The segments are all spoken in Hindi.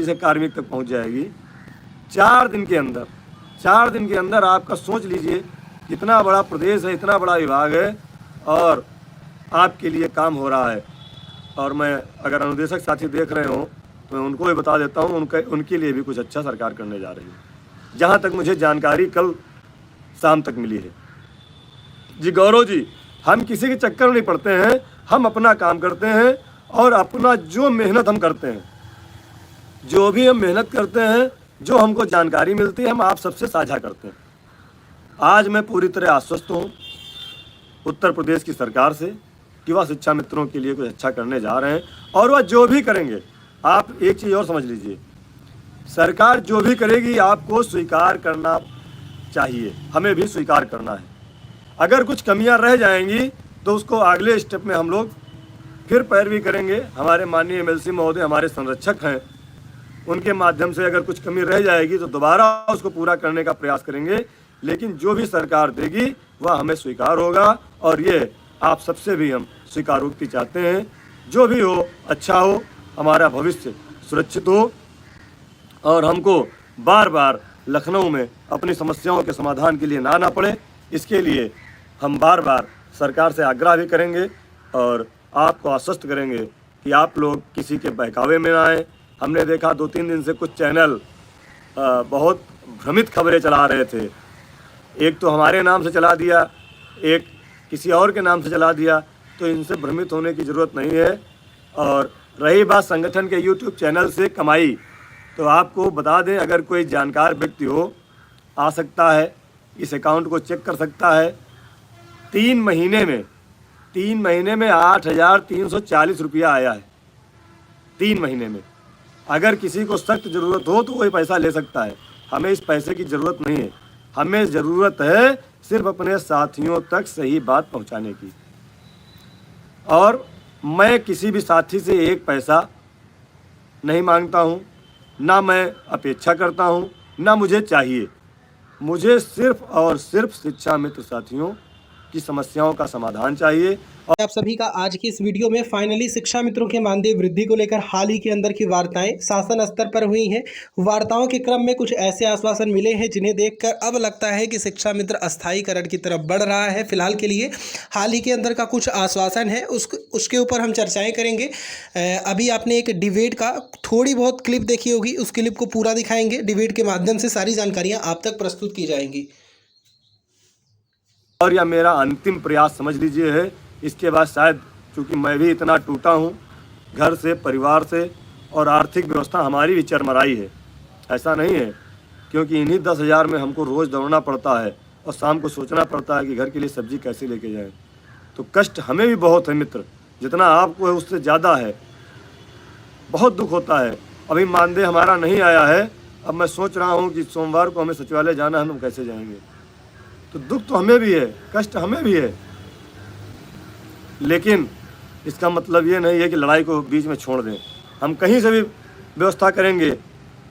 से कार्मिक तक पहुंच जाएगी। 4 दिन के अंदर आपका सोच लीजिए कितना बड़ा प्रदेश है, इतना बड़ा विभाग है और आपके लिए काम हो रहा है। और मैं अगर अनुदेशक साथी देख रहे हो तो मैं उनको भी बता देता हूँ, उनके लिए भी कुछ अच्छा सरकार करने जा रही है, जहाँ तक मुझे जानकारी कल शाम तक मिली है। जी गौरव जी, हम किसी के चक्कर में नहीं पड़ते हैं, हम अपना काम करते हैं और अपना जो मेहनत हम करते हैं, जो भी हम मेहनत करते हैं, जो हमको जानकारी मिलती है, हम आप सबसे साझा करते हैं। आज मैं पूरी तरह आश्वस्त हूँ उत्तर प्रदेश की सरकार से कि वह शिक्षा मित्रों के लिए कुछ अच्छा करने जा रहे हैं और वह जो भी करेंगे, आप एक चीज़ और समझ लीजिए, सरकार जो भी करेगी आपको स्वीकार करना चाहिए, हमें भी स्वीकार करना है। अगर कुछ कमियां रह जाएंगी तो उसको अगले स्टेप में हम लोग फिर पैरवी करेंगे। हमारे माननीय एमएलसी महोदय हमारे संरक्षक हैं, उनके माध्यम से अगर कुछ कमी रह जाएगी तो दोबारा उसको पूरा करने का प्रयास करेंगे। लेकिन जो भी सरकार देगी वह हमें स्वीकार होगा और ये आप सबसे भी हम स्वीकारोक्ति चाहते हैं। जो भी हो अच्छा हो, हमारा भविष्य सुरक्षित हो और हमको बार बार लखनऊ में अपनी समस्याओं के समाधान के लिए ना आना पड़े, इसके लिए हम बार बार सरकार से आग्रह भी करेंगे और आपको आश्वस्त करेंगे कि आप लोग किसी के बहकावे में ना आए। हमने देखा 2-3 दिन से कुछ चैनल बहुत भ्रमित खबरें चला रहे थे, एक तो हमारे नाम से चला दिया, एक किसी और के नाम से चला दिया, तो इनसे भ्रमित होने की ज़रूरत नहीं है। और रही बात संगठन के यूट्यूब चैनल से कमाई, तो आपको बता दें, अगर कोई जानकार व्यक्ति हो आ सकता है, इस अकाउंट को चेक कर सकता है। 3 महीने में 8,340 रुपया आया है 3 महीने में। अगर किसी को सख्त ज़रूरत हो तो वही पैसा ले सकता है, हमें इस पैसे की ज़रूरत नहीं है। हमें ज़रूरत है सिर्फ अपने साथियों तक सही बात पहुंचाने की। और मैं किसी भी साथी से एक पैसा नहीं मांगता हूं, ना मैं अपेक्षा करता हूं, ना मुझे चाहिए। मुझे सिर्फ और सिर्फ शिक्षा मित्र साथियों की समस्याओं का समाधान चाहिए। और आप सभी का आज की इस वीडियो में फाइनली शिक्षा मित्रों के मानदेय वृद्धि को लेकर हाल ही के अंदर की वार्ताएं शासन स्तर पर हुई हैं। वार्ताओं के क्रम में कुछ ऐसे आश्वासन मिले हैं जिन्हें देखकर अब लगता है कि शिक्षा मित्र अस्थायीकरण की तरफ बढ़ रहा है। फिलहाल के लिए हाल ही के अंदर का कुछ आश्वासन है, उसके ऊपर हम चर्चाएँ करेंगे। अभी आपने एक डिबेट का थोड़ी बहुत क्लिप देखी होगी, उस क्लिप को पूरा दिखाएंगे। डिबेट के माध्यम से सारी जानकारियाँ आप तक प्रस्तुत की जाएंगी। और यह मेरा अंतिम प्रयास समझ लीजिए है। इसके बाद शायद, चूँकि मैं भी इतना टूटा हूँ घर से, परिवार से, और आर्थिक व्यवस्था हमारी भी चरमराई है, ऐसा नहीं है, क्योंकि इन्हीं 10,000 में हमको रोज़ दौड़ना पड़ता है और शाम को सोचना पड़ता है कि घर के लिए सब्जी कैसे लेके जाएं। तो कष्ट हमें भी बहुत है मित्र, जितना आपको है उससे ज़्यादा है, बहुत दुख होता है। अभी मानदेय हमारा नहीं आया है, अब मैं सोच रहा हूँ कि सोमवार को हमें सचिवालय जाना है, हम कैसे जाएंगे। तो दुख तो हमें भी है, कष्ट हमें भी है, लेकिन इसका मतलब ये नहीं है कि लड़ाई को बीच में छोड़ दें। हम कहीं से भी व्यवस्था करेंगे,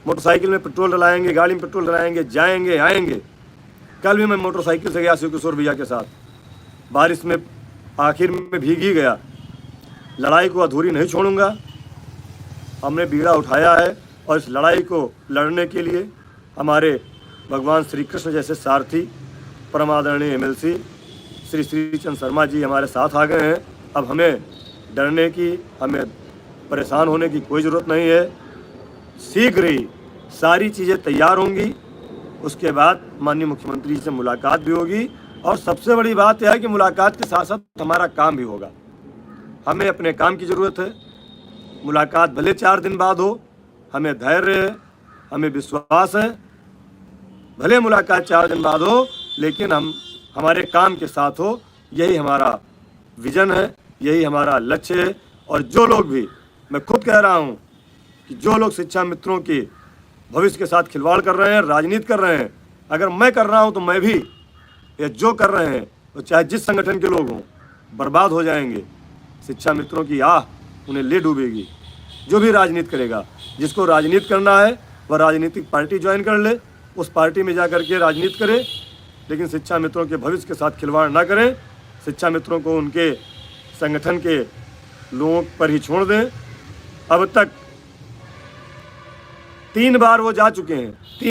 मोटरसाइकिल में पेट्रोल डलाएंगे, गाड़ी में पेट्रोल डलाएंगे, जाएंगे आएंगे। कल भी मैं मोटरसाइकिल से गया शिव किशोर भैया के साथ, बारिश में आखिर में भीग ही गया। लड़ाई को अधूरी नहीं छोड़ूंगा। हमने बीड़ा उठाया है और इस लड़ाई को लड़ने के लिए हमारे भगवान श्री कृष्ण जैसे सारथी परमादरणीय एमएलसी श्री श्रीचंद शर्मा जी हमारे साथ आ गए हैं। अब हमें डरने की, हमें परेशान होने की कोई ज़रूरत नहीं है। शीघ्र ही सारी चीज़ें तैयार होंगी, उसके बाद माननीय मुख्यमंत्री जी से मुलाकात भी होगी। और सबसे बड़ी बात यह है कि मुलाकात के साथ साथ हमारा काम भी होगा। हमें अपने काम की ज़रूरत है। मुलाकात भले 4 दिन बाद हो, हमें धैर्य है, हमें विश्वास है। भले मुलाकात 4 दिन बाद हो, लेकिन हम हमारे काम के साथ हो, यही हमारा विजन है, यही हमारा लक्ष्य है। और जो लोग भी, मैं खुद कह रहा हूँ कि जो लोग शिक्षा मित्रों के भविष्य के साथ खिलवाड़ कर रहे हैं, राजनीति कर रहे हैं, अगर मैं कर रहा हूँ तो मैं भी, ये जो कर रहे हैं तो चाहे जिस संगठन के लोग हों, बर्बाद हो जाएंगे। शिक्षा मित्रों की आह उन्हें ले डूबेगी। जो भी राजनीति करेगा, जिसको राजनीति करना है वह राजनीतिक पार्टी ज्वाइन कर ले, उस पार्टी में जा कर के राजनीति करे, लेकिन शिक्षा मित्रों के भविष्य के साथ खिलवाड़ ना करें। शिक्षा मित्रों को उनके संगठन के लोगों पर ही छोड़ दें। अब तक 3 बार वो जा चुके हैं।